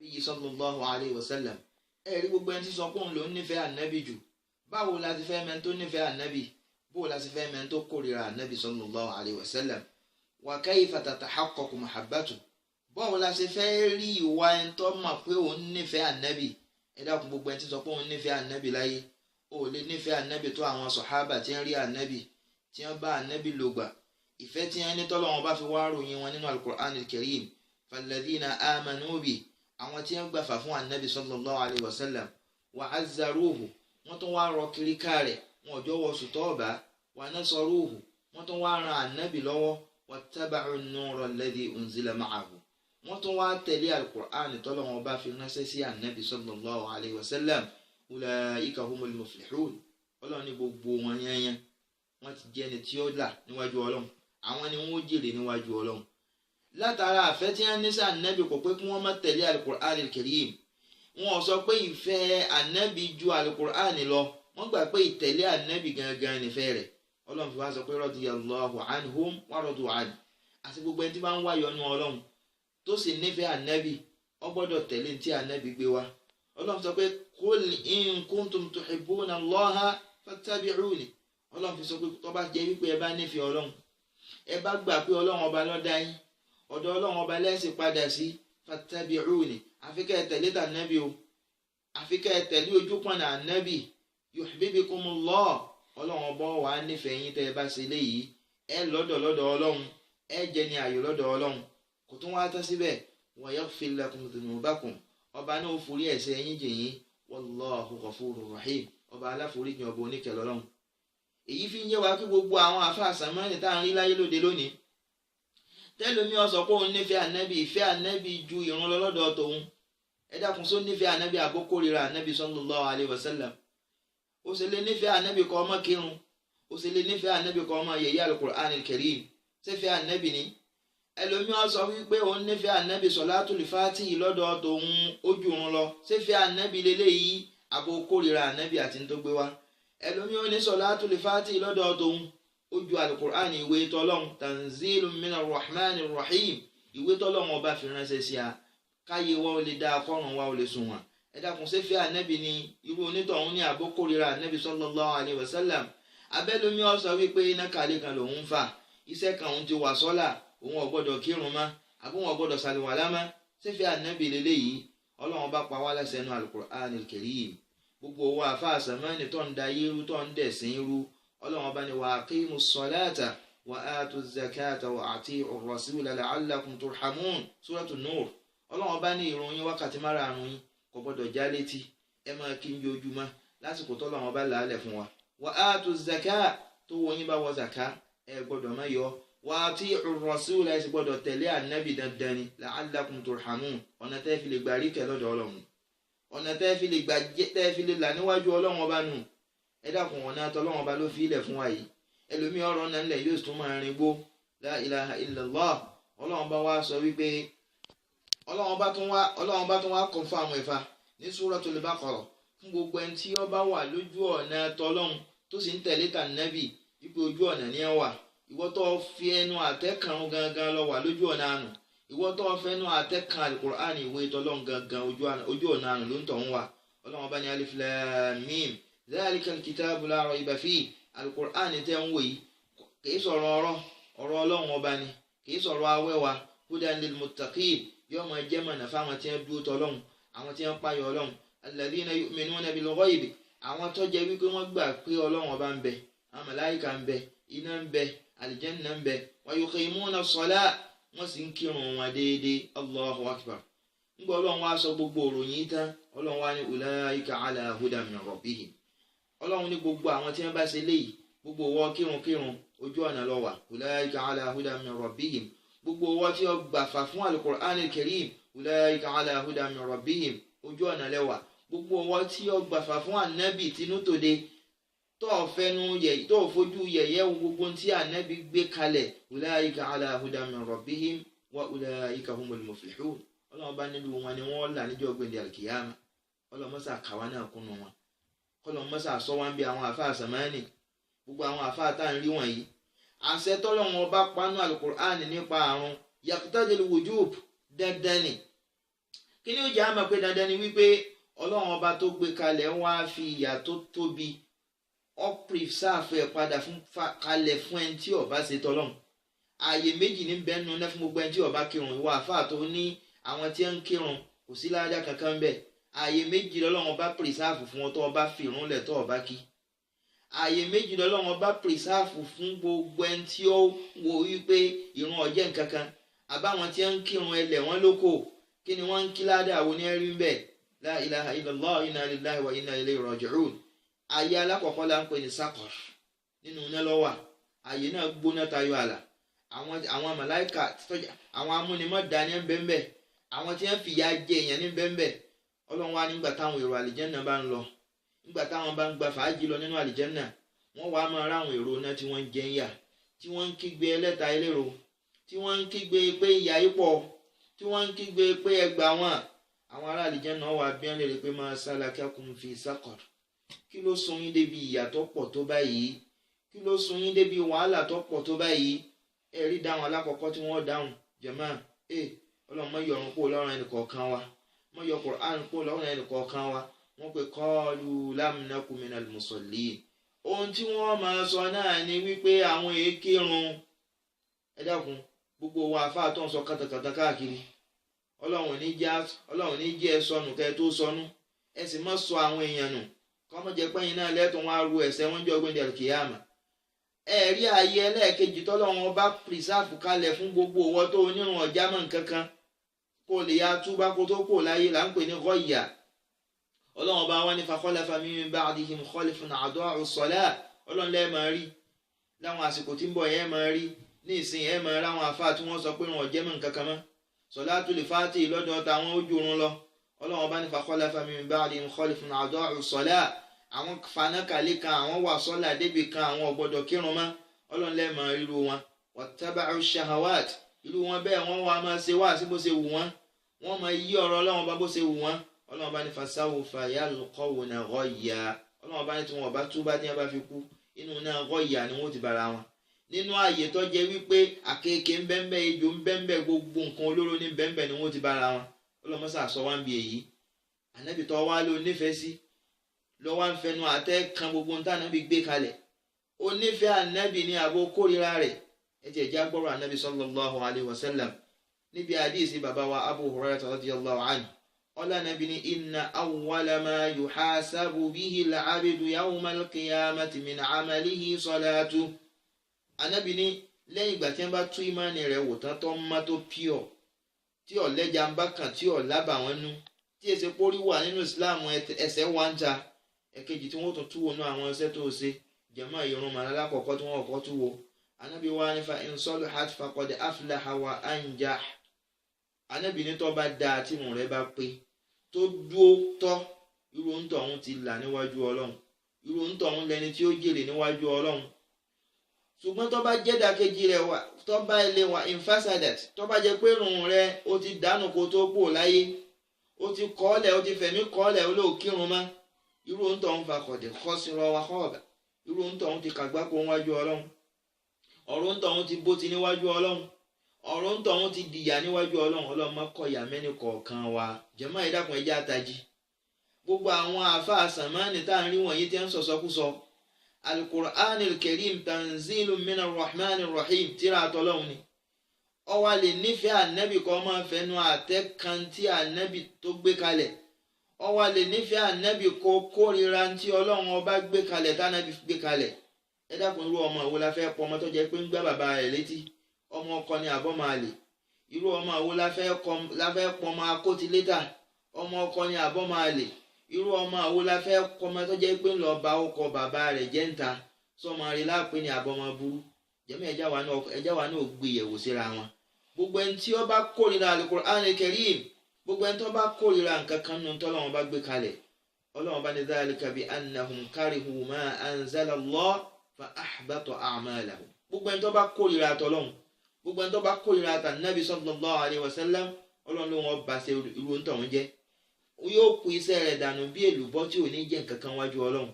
nabiyyi sallallahu alayhi wa sallam. Ẹ̀rí gbogbo ẹni tí sọ pé òun ló ń nífẹ̀ẹ́ ànábì jù. Báwo la ti fẹ́ mẹ́ni tó nífẹ̀ẹ́ ànábì? Bó la ti fẹ́ mẹ́ni tó kórìíra ànábì sallallahu alayhi wa sallam? Wa kayfa tatahaqqaqu mahabbatu? Báwo la ṣe fẹ́ rí ìwà ẹni tó mọ̀ pé òun nífẹ̀ẹ́ ànábì? Ẹ dákun gbogbo ẹni tí sọ pé òun nífẹ̀ẹ́ ànábì láyé. Ó lè nífẹ̀ẹ́ ànábì tó àwọn sàhábà tí ń rí ànábì, tí wọ́n bá ànábì lò gbà. Ìfẹ́ tí wọ́n ní tọ́lọ́run bá fi wá ròyìn wọn nínú al-Qur'an al-Karim. Falladhina amanu bi, àwọn tí wọ́n gbàfà fún ànábì sallallahu alayhi wa sallam. Wa azzaruhu, wọ́n tún wá rọ kiri káàrẹ̀, wọn ò jọ̀wọ́ sùtọ́ọ̀bá. Wa nasaruhu, wọ́n tún wá ran ànábì lọ́wọ́. Wattaba'u an-nura alladhi unzila ma'ahu, wọ́n tún wá tẹ̀lé al-Qur'an tọ́lọ́run bá fi ránṣẹ́ sí ànábì sallallahu alayhi wa sallam. Ulaika humul muflihun, Ọlọ́run ní gbogbo wọn yẹnyẹn wọ́n ti jẹ́ ẹni tí ó là níwájú Ọlọ́run, àwọn ni wọ́n ó jèrè níwájú Ọlọ́run. Látara àfẹ́ tí wọ́n ní sí ànábì kò pé kí wọ́n má tẹ̀lé al-Qur'an al-Karim. Wọ́n sọ pé ìfẹ́ ànábì ju al-Qur'an lọ, wọ́n gbà pé ìtẹ̀lé ànábì gangan nífẹ̀ẹ́ rẹ̀. Ọlọ́run fi wá sọ pé radiyallahu anhum wa radu anhu. Àti gbogbo ẹni tí bá ń wá yọ́nú Ọlọ́run tó sì nífẹ̀ẹ́ ànábì, ó gbọ́dọ̀ tẹ̀lé tí ànábì gbé wá. Ọlọ́run sọ pé qul in kuntum tuhibbuna Allaha fattabi'uni. Ọlọ́run fi sọ pé tó bá jẹ́ wípé ẹ bá nífẹ̀ẹ́ Ọlọ́run, ẹ bá gbà pé Ọlọ́run ọba ló dá yín, ọ̀dọ̀ Ọlọ́run ọba lẹ́sìn padà sí, fattabi'uni. Àfi kẹ́ ẹ tẹ̀lé tànábì o, àfi kẹ́ ẹ tẹ̀lé ojúpọ̀nà ànábì. Yuhbibkumullah, Ọlọ́run ọba wà nífẹ̀ẹ́ yín tẹ́ ẹ bá ṣe léyìí. Ẹ lọ́dọ̀ Ọlọ́run, ẹ jẹ́ ní ayọ̀ lọ́dọ̀ Ọlọ́run. Kò tún wá tán síbẹ̀, wa yaghfir lakum dhunubakum, ọba náà ó forí ẹ̀ṣẹ̀ yín jìn yín. Wallahu ghafurur rahim, ọba aláforíjìn ọba oníkẹ́ lọ́lọ́run. Èyí fi ń yé wa kí gbogbo àwọn àfáà sàmánì tá à ń rí láyé lóde lónìí, tẹ́lómi ó sọ pé òun nífẹ̀ẹ́ ànábì, ìfẹ́ ànábì ju ìrun lọ lọ́dọ̀ tòun. Ẹ dákun só nífẹ̀ẹ́ ànábì àbó kórìíra ànábì sallallahu alayhi wa sallam. Ó sì lè nífẹ̀ẹ́ ànábì kó má kírun, ó sì lè nífẹ̀ẹ́ ànábì kó má yẹ̀yẹ́ al-Qur'an al-Karim. Ṣéfẹ́ ànábì ni? Ẹlòmí ó sọ wípé òun nífẹ̀ẹ́ ànábì Salatul Fatihi lọ́dọ̀ tòun ó ju ìrun lọ. Ṣéfẹ́ ànábì leléyìí àbó kórìíra ànábì àti tó gbé wá. Ẹlòmí ó ní Salatul Fatihi lọ́dọ̀ tòun ó ju al-Qur'an ìwé tọ́lọ́run, tanzilun minar rahmanir rahim, ìwé tọ́lọ́run ọba fi ránṣẹ́ sí a káyé wa ó lè dá akọ́rùn wa ó lè sùn wọn. Ẹ dákun ṣéfẹ́ ànábì ni irú onítọ̀hún ní àbó kórìíra ànábì sallallahu alayhi wa sallam. Abẹ́lómi ó sọ wípé iná kàlẹ́ kan lòun fà, iṣẹ́ kan òun ti wà sọ́là, òun ò gbọ́dọ̀ kírun mọ́, àbí òun ò gbọ́dọ̀ ṣàlùwàlá mọ́. Ṣéfẹ́ ànábì leléyìí? Ọlọ́run bá pa wá láṣẹ nínú al-Qur'an al-Karim. Gbogbo owó àfáà sàmánì tó ń da yírú tó ń dẹ̀sìn irú, Ọlọ́run bá ní wa aqimus salata wa atuz zakata wa ati'ur rasula la'allakum turhamun. Suratul Nur. Ọlọ́run bá ní ìrun wákàtí márààrún yín kò gbọ́dọ̀ já létí, ẹ máa kí n jojúmọ́ lásìkò tọ́lọ́run bá làálẹ̀ fún wa. Wa atuz zakata, tó wọ yín bá wọ zaka ẹ gbọ́dọ̀ má yọ. Wa ati'ur rasula, ẹ sì gbọ́dọ̀ tẹ̀lé ànábì dandan ni la'allakum turhamun. Ọ̀nà tẹ́ fi lè gbà rí kẹ́ lọ́dọ̀ Ọlọ́run, ọ̀nà tẹ́ fi lè gbà tẹ́ fi lè là níwájú Ọlọ́run ọba nù. Ẹ dákun ọ̀nà tọ́lọ́run ọba ló fi ilẹ̀ fún wa yìí. Ẹlòmí ọ̀rọ̀ náà ńlẹ̀ yóò tún máa rin gbó la ilaha illallah. Ọlọ́run bá wá sọ wípé Ọlọ́run bá tún wá confirm ẹ̀fà ní Suratul Baqarah fún gbogbo ẹni tí ó bá wà lójú ọ̀nà tọ́lọ́run tó sì ń tẹ̀lé tànábì wípé ojú ọ̀nà ni ẹ wà. Ìwọ tó fi ẹnu àtẹ́kàn gangan lọ wà lójú ọ̀nà àánú. Ìwọ tó fẹ́nu àtẹ́kàn al-Qur'an ìwé tọ́lọ́run gangan ojú ọ̀nà àánú ló ń tọ̀ ń wà. Ọlọ́run bá ní alif lam mim dhalikal kitabu la rayba fihi. Al-Qur'an tẹ́ ń wò yìí kìí sọ̀rọ̀ ọ̀rọ̀ Ọlọ́run ọba ni, kìí sọ̀rọ̀ awẹ́wà. Hudan lil muttaqin, yóò máa jẹ́ mọ̀nà fáwọn tí wọ́n dúró tọ́lọ́run, àwọn tí wọ́n páyọ̀ Ọlọ́run. Alladhina yu'minuna bil ghaibi, àwọn tó jẹ́ wípé wọ́n gbà pé Ọlọ́run ọba ń bẹ, àwọn màláíkà ń bẹ, iná ń bẹ, àlìjánnà ń bẹ. Wa yuqimuna as-salah, wọ́n sì ń kírun wọn déédéé. Allahu akbar. Nígbà Ọlọ́run wá sọ gbogbo òròyìn tán, Ọlọ́run wá ní ulaika ala hudan min rabbihim. Ọlọ́run ní gbogbo àwọn tí wọ́n bá ṣe léyìí, gbogbo wọn kírun ojú ọ̀nà ló wà. Ulaika ala hudan min rabbihim. Gbogbo wọn tí ó gbàfà fún al-Qur'an al-Karim, ulaika ala hudan min rabbihim, ojú ọ̀nà ló wà. Gbogbo wọn tí ó gbàfà fún ànábì tinútòde, tó fojú yẹ̀yẹ́ gbogbo tí ànábì gbé kalẹ̀, ulaika ala hudan min rabbihim wa ulaika humul muflihun. Ọlọ́run bá nílùú wọn ni wọ́n là níjọ́ gbẹ̀ndẹ̀ al-Qiyamah. Ọlọ́run mọ́sà kàwá náà kúnnú wọn. Ọlọ́run mọ́sà sọ wá ń bí àwọn àfáà sàmánì, gbogbo àwọn àfáà tá à ń rí wọ̀nyí. Àṣẹ tọ́lọ́run ọba pánú al-Qur'an nípa àrùn yaqtadil wujub, dandan ni kí ni ó jẹ́ àmọ́ pé dandan ni wípé ọlọ́run ọba tó gbé kalẹ̀ wá fi ìyà tó tóbi preserve ẹ̀ padà kalẹ̀ fún ẹni tí ó bá ṣe tọ́lọ́run. ààyè méjì ní bẹ́ẹ̀ nù náà fún gbogbo ẹni tí ó bá kírun. ìwà àfáà tó ní àwọn tí ń kírun kò sí ládàá kankan bẹ́ẹ̀. ààyè méjì lọ́lọ́run ọba preserve fún ọ tó ọba fi ìrun lẹ̀ tó ọba kí. ààyè méjì lọ́lọ́run ọba preserve fún gbogbo ẹni tí ó wò wípé ìrun ọ̀jẹ̀ nǹkankan àbáwọn tí ń kírun ẹlẹ̀ wọn lóko kí ni wọ́n ń kí ládàá wo ní ẹ̀rí bẹ́ẹ̀. La ilaha illallah inna lillahi wa inna ilayhi raji'un. ààyè alákọ̀ọ́kọ́ la ń pè ní sakor nínú iná lọ́wà. ààyè náà gbóná tayọ àlà. àwọn màláìkà àwọn amúnimọ̀dá ní bẹ́ẹ̀ àwọn tí wọ́n fìyà jẹ èèyàn ní bẹ́ẹ̀. ọlọ́run wá nígbà táwọn èrò àlìjẹ́nà bá ń lọ nígbà táwọn bá ń gba fàájì lọ nínú àlìjẹ́nà wọ́n wá máa ráwọn èrò náà tí wọ́n ń jẹ ń yà tí wọ́n ń kígbe ẹlẹ́ta ẹlẹ́rọ tí wọ́n ń kígbe pé ìyà yìí pọ̀ tí wọ́n ń kígbe pé ẹgbà wọn. àwọn ará àlìjẹ́nà wà bí wọ́n lè rí pé ma salakakum fi saqar. kí ló sún yín débi ìyà tó pọ̀ tó báyìí? kí ló sún yín débi wàhálà tó pọ̀ tó báyìí? ẹ̀rí dáhùn alákọ̀ọ́kọ́ tí wọ́n dáhùn jàmáà ọlọ́run mọ́ yọrùn kó lọ́rùn ẹnì kọ̀ọ̀kan wa mọ́ yọ Qur'an kó lọ́rùn ẹnì kọ̀ọ̀kan wa. wọ́n pe qalu lam naku minal musallin. ohun tí wọ́n máa sọ náà ni wípé àwọn èékírun. ẹ dákun gbogbo wa àfáà tó ń sọ kàtàkàtà káàkiri ọlọ́run ní jẹ́ ẹ sọnù kẹ́ ẹ tó sọnù ẹ sì má sọ àwọn èèyàn nù kọ́mọ jẹ́ pẹ́yìn náà lẹ́tọ̀ọ́ wọn á ru ẹ̀ṣẹ̀ wọn jọ gbé dẹ̀rù kìyàmà. ẹ̀rí ayé ẹlẹ́ẹ̀kejì tọ́lọ́run ọba pírísàfù kalẹ̀ fún gbogbo owó tó onírun ọ̀já mọ̀ nǹkankan kó lè ya túbá kó tó kó láyé là ń pè ní gọ́yà. ọlọ́run ọba wọn ní fa khalafa min ba'dihim khalfun adaa'u s-salah. ọlọ́run lẹ́ẹ̀ máa rí láwọn àsìkò tí ń bọ̀ yẹn máa rí ní ìsìn ẹ̀ máa ráwọn àfáà tí wọ́n sọ pé wọn ọ̀jẹ́ mọ̀ nǹkankan mọ́. Salatul Fati lọ́dọ̀ táwọn ojú oorun lọ. ọlọ́run ọba ní fa khalafa min ba'dihim khalfun adaa'u s-salah. àwọn fanákàlẹ́ kan àwọn wà sọ́là débi kan àwọn ọ̀gbọ́dọ̀ kírun mọ́. ọlọ́run lẹ́ẹ̀ máa ríru wọn. wattaba'u shahawat. irú wọn bẹ́ẹ̀ wọ́n wá máa ṣe wá sí bó ṣe wù wọ́n. wọ́n máa yí ọ̀rọ̀ ọlọ́run bá bó ṣe wù wọ́n. ọlọ́run bá ní fasawfa yalqawna ghayya. ọlọ́run bá ní tí wọ́n bá túbá tí wọ́n bá fi kú inú náà ghayya ni wọ́n ti bára wọn. nínú ààyè tó jẹ́ wípé àkekèé ń bẹ́ńbẹ́ ejò ń bẹ́ńbẹ́ gbogbo nǹkan olóró ní bẹ́ńbẹ́ ni wọ́n ti bára wọn. ọlọ́run mọ́sà sọ wá ń bi èyí. ànábì tó wá ló nífẹ̀ẹ́ sí lọ́wọ́ ń fẹnu àtẹ́ kan gbogbo ń tànà bí gbé kalẹ̀. ó nífẹ̀ẹ́ ànábì ní àbò kórìíra rẹ̀. ẹ jẹ́ ìjà gbọ́rọ̀ ànábì sallallahu alayhi wa sallam níbi àdìsí bàbá wa Abu Hurairah radiyallahu anhu. ọlá nàbì ní inna awwala ma yuhasabu bihi al-abdu yawma al-qiyamati min amalihi salatu. ànábì ní lẹ́yìn ìgbà tí wọ́n bá tú ìmánì rẹ̀ wò tán tó má tó pure tí ọ̀lẹ́jà ń bá kàn tí ọ̀lábà wọn nú tí èsè pórí wà nínú Islam ẹsẹ̀ wá ń ta ẹ̀kejì tí wọ́n tún tú wo nú àwọn ẹsẹ̀ tó ṣe jẹ̀mọ́ ìrun màá lákọ̀ọ́kọ́ tí wọ́n kọ́ tú wo. ànábì wa ní fa in salahat faqad aflaha wa anjah. ànábì ní tó bá dáa tí ìrun rẹ̀ bá pé tó dúó tọ́ irú ń tọ̀hún ti là níwájú Ọlọ́run irú ń tọ̀hún lẹni tí ó jèrè níwájú Ọlọ́run. ṣùgbọ́n tó bá jẹ́ dàkejì rẹ̀ wà tó bá ilé wa infasadat tó bá jẹ́ pé ìrun rẹ̀ ó ti dànù kó tó pò láyé ó ti kọ́ọ̀lẹ̀ ó ti fẹ̀mí kọ́ọ̀lẹ̀ olóòkírun mọ́ irú ń tọ̀hún faqad khasira wa khaba irú ń tọ̀hún ti kàgbákò níwájú Ọlọ́run ọ̀rọ̀ ń tọ̀hún ti bó ti níwájú Ọlọ́run ọ̀rọ̀ ń tọ̀hún ti dìyà níwájú Ọlọ́run. Ọlọ́run má kọ̀yà mẹ́ni kọ̀ọ̀kan wa jàmáà ẹ dákun ẹ jẹ́ àtàjì. gbogbo àwọn àfáà sàmánì tá à ń rí wọ̀nyí tí ń sọ̀sọ́kúsọ. al-Qur'an al-Karim tanzilun min ar-Rahman ar-Rahim tíra àtọ́lọ́hún ni. ó wá lè nífẹ̀ẹ́ ànábì kọ́ máa fẹnu àtẹ́ kan tí ànábì tó gbé kalẹ̀. ó wá lè nífẹ̀ẹ́ ànábì kó kórìíra tí Ọlọ́run ọba gbé kalẹ̀ tánábì gbé kalẹ̀. ẹ dákun irú ọmọ wo la fẹ́ pọ ọmọ tó jẹ́ pé ń gbá bàbá rẹ̀ létí ọmọ ọkọ ni àbọ̀ máa lè. irú ọmọ wo la fẹ́ pọ ọmọ akótilétà ọmọ ọkọ ni àbọ̀ máa lè. irú ọmọ wo la fẹ́ pọ ọmọ tó jẹ́ pé ń lọ bá ọkọ bàbá rẹ̀ jẹ́ ń ta sọmọ rẹ̀ láàpẹ ni àbọ̀ máa burú. jẹ́mi ẹja wa náà gbé yẹ̀wò síra wọn. gbogbo ẹni tí ó bá kórìíra al-Qur'an al-Karim gbogbo ẹni tó bá kórìíra nǹkan kan nù tọ́lọ́run bá gbé kalẹ̀ Ọlọ́run bá ní dhalika bi annahum karihu ma anzala Allah fa ahbata a'malahum. gbogbo ẹni tó bá kórìíra tọ́lọ́run gbogbo ẹni tó bá kórìíra tànàbí sallallahu alayhi wa sallam Ọlọ́run ló wọn bá ṣe irú ń tọ̀hún jẹ́ yóò kú iṣẹ́ rẹ̀ dànù bí èlùbọ́ tí ò ní jẹ́ nǹkan kan wájú Ọlọ́run.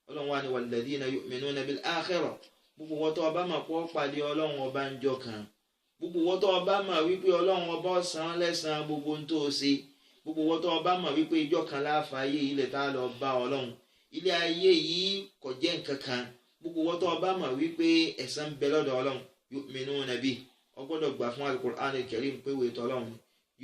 Ọlọ́run wá ní walladhina yu'minuna bil akhirah. gbogbo wọn tó ọba mà pọ́ pàdé Ọlọ́run ọba ń jọ kan gbogbo wọn tó ọba mà wípé Ọlọ́run ọba san lẹ́san gbogbo ń tó ṣe gbogbo wọn tó bá mọ̀ wípé ìjọ kan láàfà ayé ilẹ̀ tá a lọ bá Ọlọ́run ilé ayé yìí kò jẹ́ nǹkan kan gbogbo wọn tó bá mọ̀ wípé ẹ̀san ń bẹ lọ́dọ̀ Ọlọ́run yu'minuna bi ọgbọ́dọ̀ gbà fún al-Qur'an al-Karim pé wèé tọ́lọ́run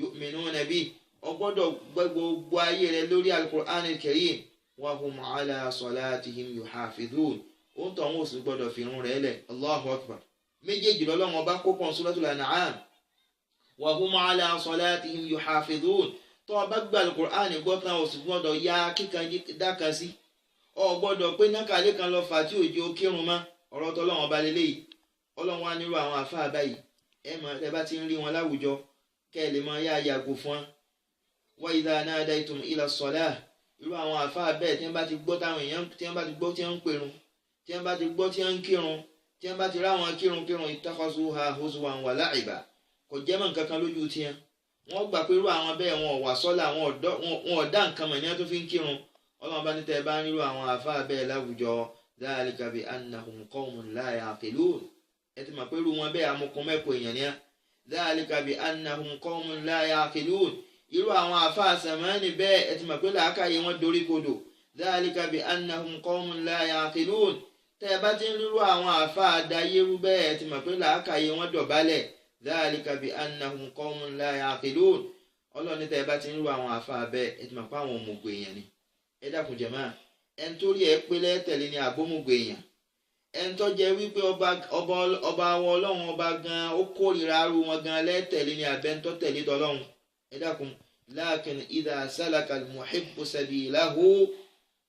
yu'minuna bi ọgbọ́dọ̀ gbọ́ gbogbo ayé rẹ lórí al-Qur'an al-Karim wa hum ala salatihim yuhafidhun ó ń tọ́ wọn ò sì gbọ́dọ̀ fi irun rẹ̀ lẹ̀ Allahu Akbar méjèèjì lọ́lọ́run ọba kó pọ̀ Suratul An'am wa hum ala salatihim yuhafidhun tó o bá gba al-Qur'an gbọ́ tán o sì gbọ́dọ̀ ya kíkan dákan sí ọ gbọ́dọ̀ pé nákàlẹ́ kan lọ fà tí òjò kírun mọ́ ọ̀rọ̀ tọ́lọ́run ọba lélẹ́yìí Ọlọ́run wá nírú àwọn àfáà báyìí ẹ bá ti ń rí wọn láwùjọ kẹ́ ẹ lè máa yá yàgò fún wọn. wa idha nadaytum ila as-salah irú àwọn àfáà bẹ́ẹ̀ tí wọ́n bá ti gbọ́ táwọn èèyàn tí wọ́n bá ti gbọ́ tí wọ́n ń pèrun tí wọ́n bá ti gbọ́ tí wọ́n ń kírun tí wọ́n bá ti ráwọn kírun ittakhadhuha huzwan wa la'iba kò jẹ́ mọ́ nǹkan kan lójú tiẹ̀ wọ́n gbà pé irú àwọn bẹ́ẹ̀ wọn ò wà sọ́lá wọn ò dá nǹkan mọ̀ ní wọ́n tó fi ń kírun Ọlọ́run bá ní tẹ́ ẹ bá nírú àwọn àfáà bẹ́ẹ̀ láwùjọ dhalika bi annahum qawmun la ya'qilun ẹ ti mọ̀ pé irú wọn bẹ́ẹ̀ amukun mẹ́kọ̀ọ́ èèyàn ni á dhalika bi annahum qawmun la ya'qilun irú àwọn àfáà sàmánì bẹ́ẹ̀ ẹ ti mọ̀ pé làákàyè wọn dorí kodò dhalika bi annahum qawmun la ya'qilun tẹ́ ẹ bá ti ń rírú àwọn àfáà dayérú bẹ́ẹ̀ ẹ ti mọ̀ pé làákàyè wọn dọ̀bálẹ̀ dhalika bi annahum qawmun la ya'qilun Ọlọ́run ní tẹ́ ẹ bá ti ń rírú àwọn àfáà bẹ́ẹ̀ ẹ ti mọ̀ pé àwọn òmùgọ̀ èèyàn ni ẹ dákun jàmá ẹni tó rí ẹ pé lẹ́tẹ̀lé ni àbómùgọ̀ èèyàn ẹni tó jẹ́ wípé ọba wọn Ọlọ́run ọba gan ó kórìíra arú wọn gan lẹ́tẹ̀lé ni àbẹ́ntọ́ tẹ̀lé tọ́lọ́run ẹ dákun lakin idha salaka al-muhibbu sabilahu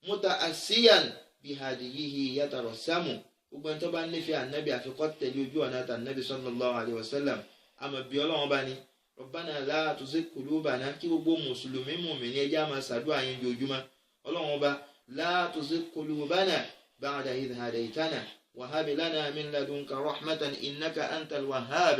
muta'assiyan bihadiyihi yatarassamu gbogbo ẹni tó bá nífẹ̀ẹ́ ànábì àfikọ́ tẹ̀lé ojú ọ̀nà àtànábì sallallahu alayhi wa sallam àmọ́ bí Ọlọ́run bá ní rabbana la tuzigh qulubana kí gbogbo mùsùlùmí mùmínì ẹjẹ́ àmọ́ sàdúrà yẹn ojoojúmọ́ Ọlọ́run ọba la tuzigh qulubana ba'da idh hadaytana wa hab lana min ladunka rahmatan innaka antal wahhab